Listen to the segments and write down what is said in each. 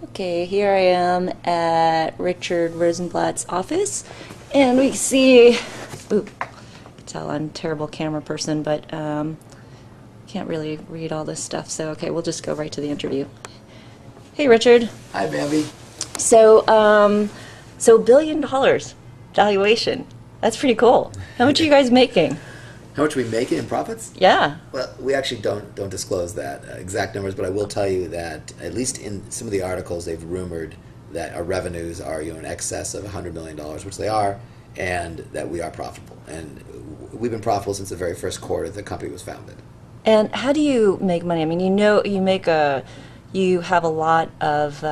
Okay, here I am at Richard Rosenblatt's office, and we see, ooh, I can tell I'm a terrible camera person, but can't really read all this stuff, so okay, we'll just go right to the interview. Hey, Richard. Hi, Bambi. So $1 billion valuation. That's pretty cool. How much are you guys making? How much are we making in profits? Yeah. Well, we actually don't disclose that exact numbers, but I will tell you that at least in some of the articles, they've rumored that our revenues are in excess of $100 million, which they are, and that we are profitable. And we've been profitable since the very first quarter the company was founded. And how do you make money? I mean, you have a lot of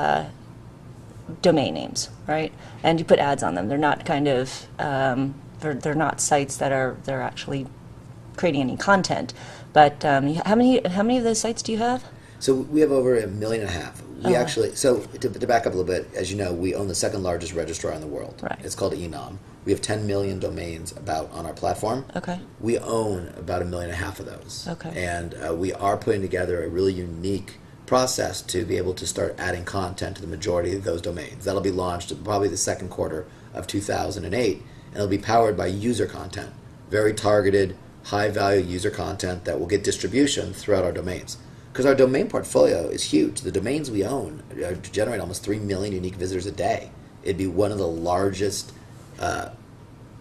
domain names, right? And you put ads on them. They're not they're not sites they're actually creating any content. But how many of those sites do you have? So we have over 1.5 million. We actually, so to back up a little bit, as you know, we own the second largest registrar in the world. Right. It's called Enom. We have 10 million domains about on our platform. Okay. We own about 1.5 million of those. Okay. And we are putting together a really unique process to be able to start adding content to the majority of those domains. That'll be launched probably the second quarter of 2008, and it'll be powered by user content, very targeted, high-value user content that will get distribution throughout our domains. Because our domain portfolio is huge. The domains we own generate almost 3 million unique visitors a day. It'd be one of the largest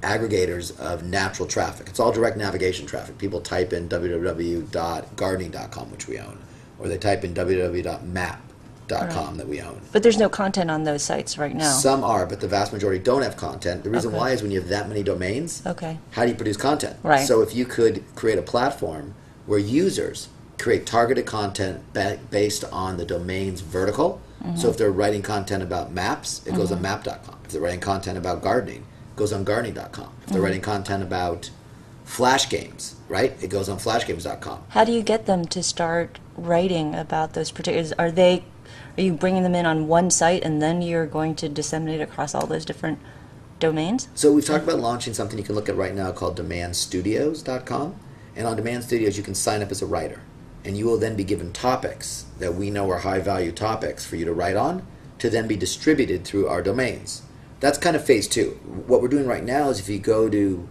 aggregators of natural traffic. It's all direct navigation traffic. People type in www.gardening.com, which we own, or they type in www.map.com that we own. But there's no content on those sites right now. Some are, but the vast majority don't have content. The reason Okay. why is when you have that many domains, Okay. how do you produce content? Right. So if you could create a platform where users create targeted content based on the domain's vertical. So if they're writing content about maps, it goes on map.com. If they're writing content about gardening, it goes on gardening.com. If they're writing content about flash games, right, it goes on flashgames.com. How do you get them to start writing about those particulars? Are you bringing them in on one site and then you're going to disseminate across all those different domains? So we've talked about launching something you can look at right now called demandstudios.com. And on Demand Studios, you can sign up as a writer. And you will then be given topics that we know are high-value topics for you to write on to then be distributed through our domains. That's kind of phase two. What we're doing right now is if you go to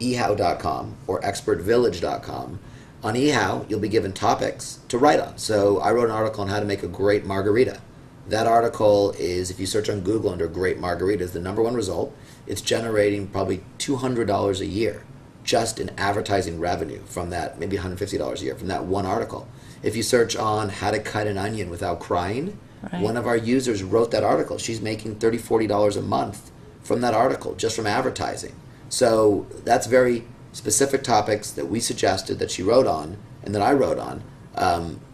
ehow.com or expertvillage.com, on eHow, you'll be given topics to write on. So I wrote an article on how to make a great margarita. That article is, if you search on Google under great margaritas, the #1 result. It's generating probably $200 a year just in advertising revenue from that, maybe $150 a year from that one article. If you search on how to cut an onion without crying, Right. one of our users wrote that article. She's making $30, $40 a month from that article, just from advertising. So that's very specific topics that we suggested that she wrote on and that I wrote on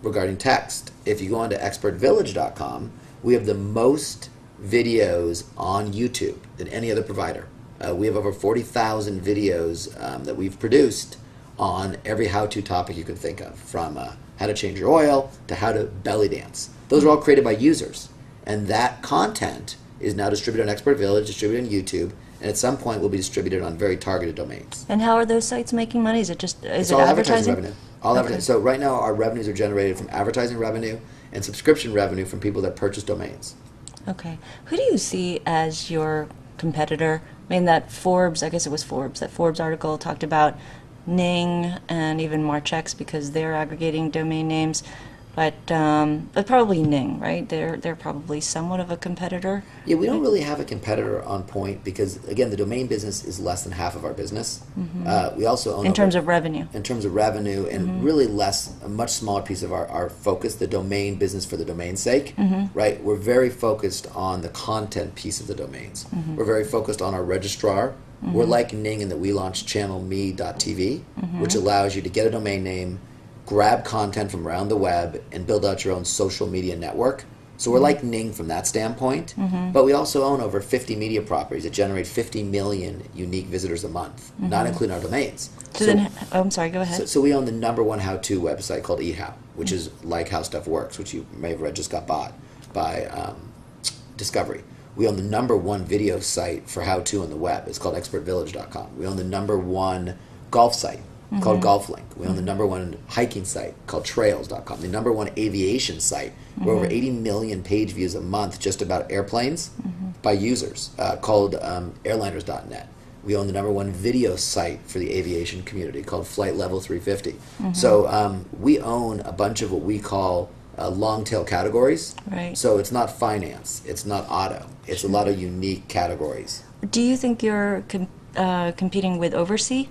regarding text. If you go on to expertvillage.com, we have the most videos on YouTube than any other provider. We have over 40,000 videos that we've produced on every how-to topic you can think of, from how to change your oil to how to belly dance. Those are all created by users. And that content is now distributed on Expert Village, distributed on YouTube, and at some point will be distributed on very targeted domains. And how are those sites making money? Is it It's all advertising advertising? revenue. All advertising. So right now our revenues are generated from advertising revenue and subscription revenue from people that purchase domains. Okay. Who do you see as your competitor? I mean, that Forbes, I guess it was Forbes, that Forbes article talked about Ning and even Marchex because they're aggregating domain names, but probably Ning, right? They're probably somewhat of a competitor. Yeah, we don't really have a competitor on point because, again, the domain business is less than half of our business. We also own In terms of revenue. in terms of revenue, and really a much smaller piece of our focus, the domain business for the domain's sake, right? We're very focused on the content piece of the domains. We're very focused on our registrar. We're like Ning in that we launched channelme.tv, which allows you to get a domain name, grab content from around the web, and build out your own social media network. So we're like Ning from that standpoint, but we also own over 50 media properties that generate 50 million unique visitors a month, not including our domains. I'm sorry, go ahead. So we own the #1 how-to website called eHow, which is like How Stuff Works, which you may have read just got bought by Discovery. We own the #1 video site for how-to on the web. It's called expertvillage.com. We own the #1 golf site called GolfLink. We own the number one hiking site called Trails.com. The number one aviation site, where over 80 million page views a month just about airplanes by users, called Airliners.net. We own the number one video site for the aviation community called Flight Level 350. So we own a bunch of what we call long tail categories. Right. So it's not finance, it's not auto, it's a lot of unique categories. Do you think you're competing with Oversea?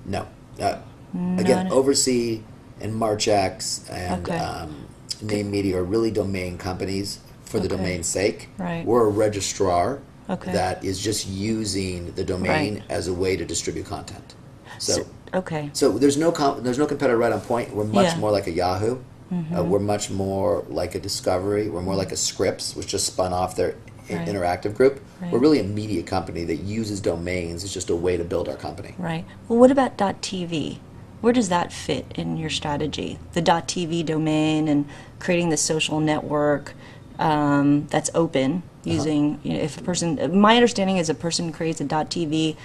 No. Again, Oversea and Marchex and Name Media are really domain companies for the domain's sake. Right. We're a registrar that is just using the domain as a way to distribute content. So there's no competitor right on point. We're much more like a Yahoo. We're much more like a Discovery. We're more like a Scripps, which just spun off their interactive group. We're really a media company that uses domains as just a way to build our company. Right. Well, what about .tv? Where does that fit in your strategy? The .tv domain and creating the social network that's open using, if a person, my understanding is a person creates a .tv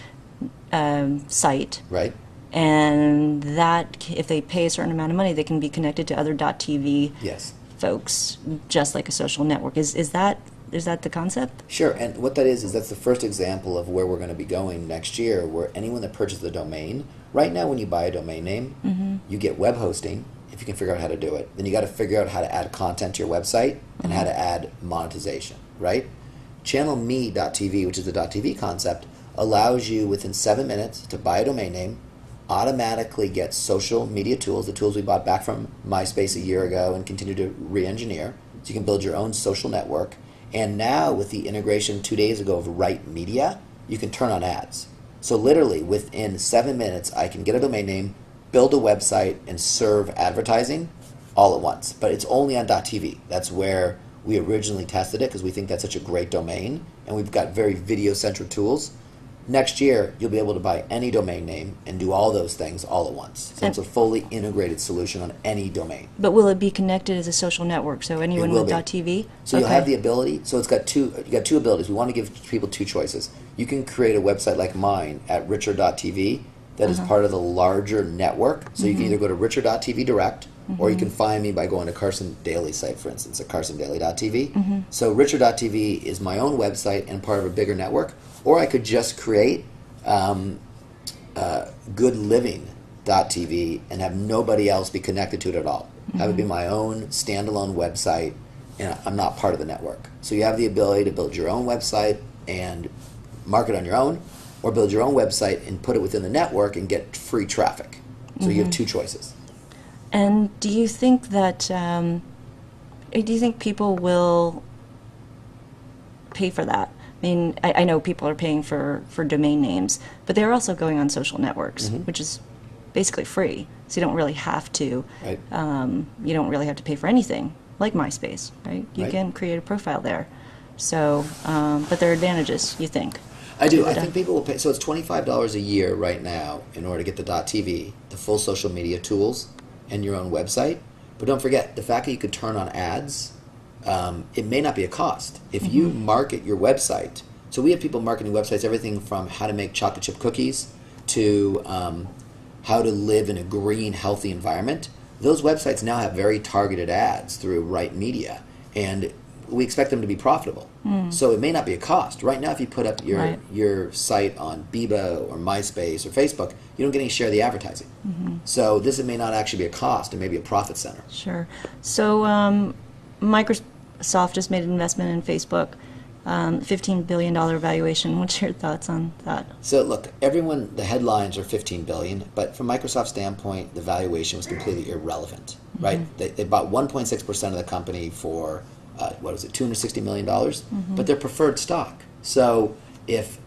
site. Right. And that, if they pay a certain amount of money, they can be connected to other .tv folks, just like a social network. Is that the concept? Sure, and what that is that's the first example of where we're going to be going next year, where anyone that purchases the domain, right now when you buy a domain name, you get web hosting, if you can figure out how to do it. Then you got to figure out how to add content to your website and how to add monetization, right? ChannelMe.tv, which is the .tv concept, allows you within 7 minutes to buy a domain name, automatically get social media tools, the tools we bought back from MySpace a year ago and continue to re-engineer, so you can build your own social network. And now with the integration 2 days ago of Right Media, you can turn on ads. So literally within 7 minutes, I can get a domain name, build a website, and serve advertising all at once. But it's only on .tv. That's where we originally tested it because we think that's such a great domain, and we've got very video-centric tools. Next year, you'll be able to buy any domain name and do all those things all at once. So it's a fully integrated solution on any domain. But will it be connected as a social network? So anyone with .tv? So you'll have the ability. So it's got two abilities. We want to give people two choices. You can create a website like mine at richer.tv that is part of the larger network. So you can either go to richer.tv direct, or you can find me by going to Carson Daly's site, for instance, at carsondaly.tv. So richer.tv is my own website and part of a bigger network. Or I could just create goodliving.tv and have nobody else be connected to it at all. Have it be my own standalone website, and I'm not part of the network. So you have the ability to build your own website and market on your own, or build your own website and put it within the network and get free traffic. So you have two choices. And do you think that, people will pay for that? I mean, I know people are paying for domain names, but they're also going on social networks, which is basically free. So you don't really have to. Right. You don't really have to pay for anything, like MySpace, right? You can create a profile there. So, but there are advantages, you think? I do. I think people will pay. So it's $25 a year right now in order to get the .tv, the full social media tools, and your own website. But don't forget, the fact that you could turn on ads, it may not be a cost. If you market your website, so we have people marketing websites, everything from how to make chocolate chip cookies to how to live in a green, healthy environment. Those websites now have very targeted ads through Right Media, and we expect them to be profitable. So it may not be a cost. Right now, if you put up your site on Biba or MySpace or Facebook, you don't get any share of the advertising. So this may not actually be a cost. It may be a profit center. Sure. So Microsoft just made an investment in Facebook, $15 billion valuation. What's your thoughts on that? So look, the headlines are $15 billion, but from Microsoft's standpoint, the valuation was completely irrelevant, right? They bought 1.6% of the company for, $260 million? But they're preferred stock. So if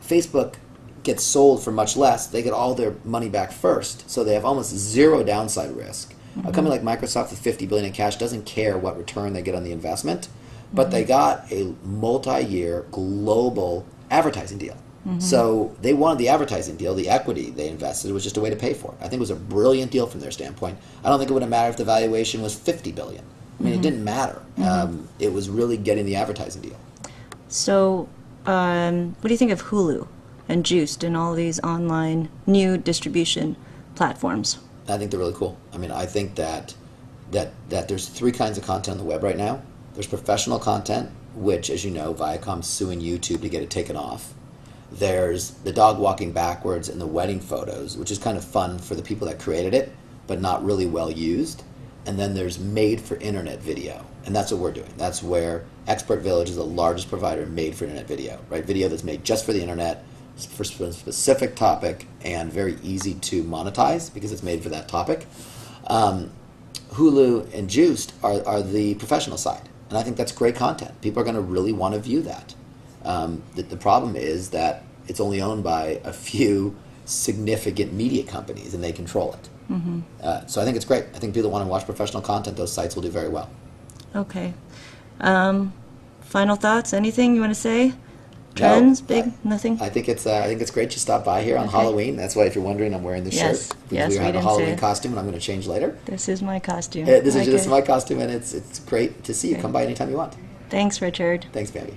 Facebook gets sold for much less, they get all their money back first. So they have almost zero downside risk. A company like Microsoft with $50 billion in cash doesn't care what return they get on the investment, but they got a multi-year global advertising deal. So they wanted the advertising deal. The equity they invested was just a way to pay for it. I think it was a brilliant deal from their standpoint. I don't think it would have mattered if the valuation was $50 billion. I mean, it didn't matter. It was really getting the advertising deal. So what do you think of Hulu and Juiced and all these online new distribution platforms. I think they're really cool. I mean, I think that there's three kinds of content on the web right now. There's professional content, which, as you know, Viacom's suing YouTube to get it taken off. There's the dog walking backwards and the wedding photos, which is kind of fun for the people that created it, but not really well used. And then there's made for internet video, and that's what we're doing. That's where Expert Village is the largest provider of made for internet video, right? Video that's made just for the internet, for a specific topic, and very easy to monetize because it's made for that topic. Hulu and Juiced are the professional side, and I think that's great content. People are going to really want to view that. The problem is that it's only owned by a few significant media companies, and they control it. Mm-hmm. So I think it's great. I think people that want to watch professional content, those sites will do very well. Okay. Final thoughts? Anything you want to say? Trends? No, nothing? I think it's great you stopped by here on Halloween. That's why, if you're wondering, I'm wearing this shirt. Yes, we have a didn't Halloween say it. costume, and I'm going to change later. This is my costume. This is my costume, and it's great to see you. Okay. Come by anytime you want. Thanks, Richard. Thanks, Bambi.